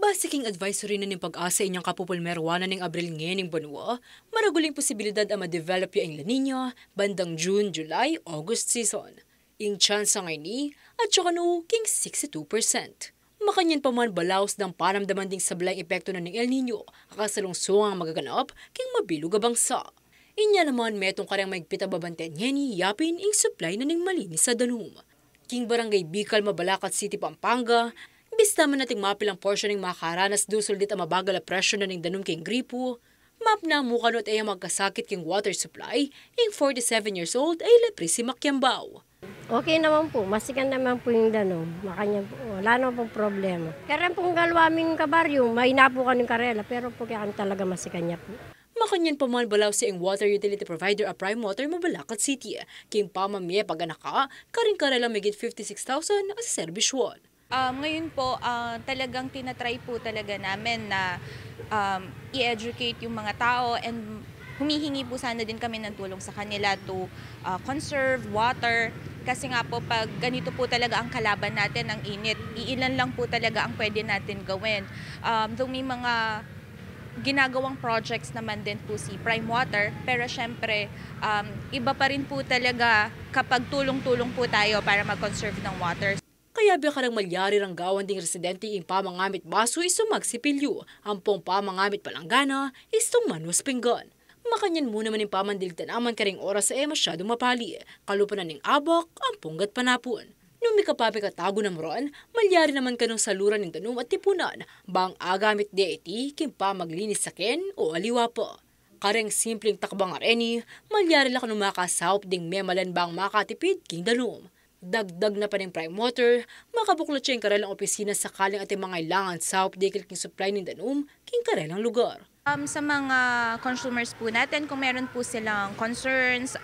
Basiking advisory na ng pag-asa inyang kapupulmerwana ng Abril ngayon ng banwa, maraguling posibilidad ang ma-develop yung La Nina, bandang June, July, August season. Ing chance ngayon ni, at saka no, king 62%. Makanyan pa man balaos ng paramdaman ding sablay epekto na ng El Nino, akasalungsungang magaganap, king mabilog bangsa. Inya naman metong karang maigpita babanten ngeni yapin ing supply na ning malinis sa danum. King Barangay Bicol, Mabalacat City, Pampanga, bista man nating mapilang portion ng makaranas dusol dit ang mabagal na presyo na ning danum king gripo, map na mukanot ay magkasakit king water supply, ing 47 years old ay lepre si Makyambaw. Okay naman po, masikan naman po yung danom, makanya po, wala naman pong problema. Kaya pong galwaming kabaryo, may na po kaming karela, pero po kaya talaga masikan niya po. Makanyan pa man balaw sa ing water utility provider a Prime Water Mabalacat City, king pamamye paganaka, karing karela megit 56,000 as serbisyon. Ngayon po, talagang tinatry po talaga namin na i-educate yung mga tao and humihingi po sana din kami ng tulong sa kanila to conserve water. Kasi nga po pag ganito po talaga ang kalaban natin, ang init, iilan lang po talaga ang pwede natin gawin. Though may mga ginagawang projects naman din po si Prime Water, pero syempre iba pa rin po talaga kapag tulong-tulong po tayo para mag-conserve ng water. Kaya biya karang malyari rang gawan ding residente ing pamangamit baso iso magsipilyo, ampong pamangamit palanggana, istong manwas pinggan. Makanyan muna man yung pamandilitan naman karing oras sa masyadong mapali, kalupanan ning abak, amponggat panapon. Nung may kapapi katago na moron, malyari naman kanong saluran ng tanong at tipunan, bang agamit deeti, kimpa maglinis sakin o aliwa po. Kareng simpleng takbang areni, malyari lang kanong makasawp ding memalan bang makatipid king dalom. Dagdag na pa ng Prime Water, makabuklot siya yung karelang opisina sa kaling at yung mga ilangan sawp dikil king supply ng danum, king karelang lugar. Sa mga consumers po natin, kung meron po silang concerns,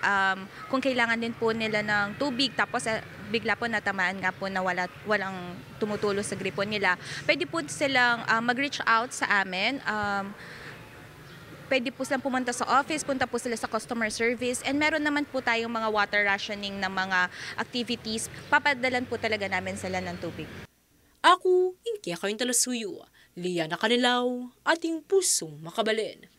kung kailangan din po nila ng tubig, tapos bigla po natamaan nga po na walang tumutulo sa gripo nila, pwede po silang mag-reach out sa amin. Pwede po silang pumunta sa office, punta po sila sa customer service, and meron naman po tayong mga water rationing na mga activities. Papadalan po talaga namin sila ng tubig. Ako, ingkaya kayong talasuyo, Liana Canilaw, ating pusong makabalin.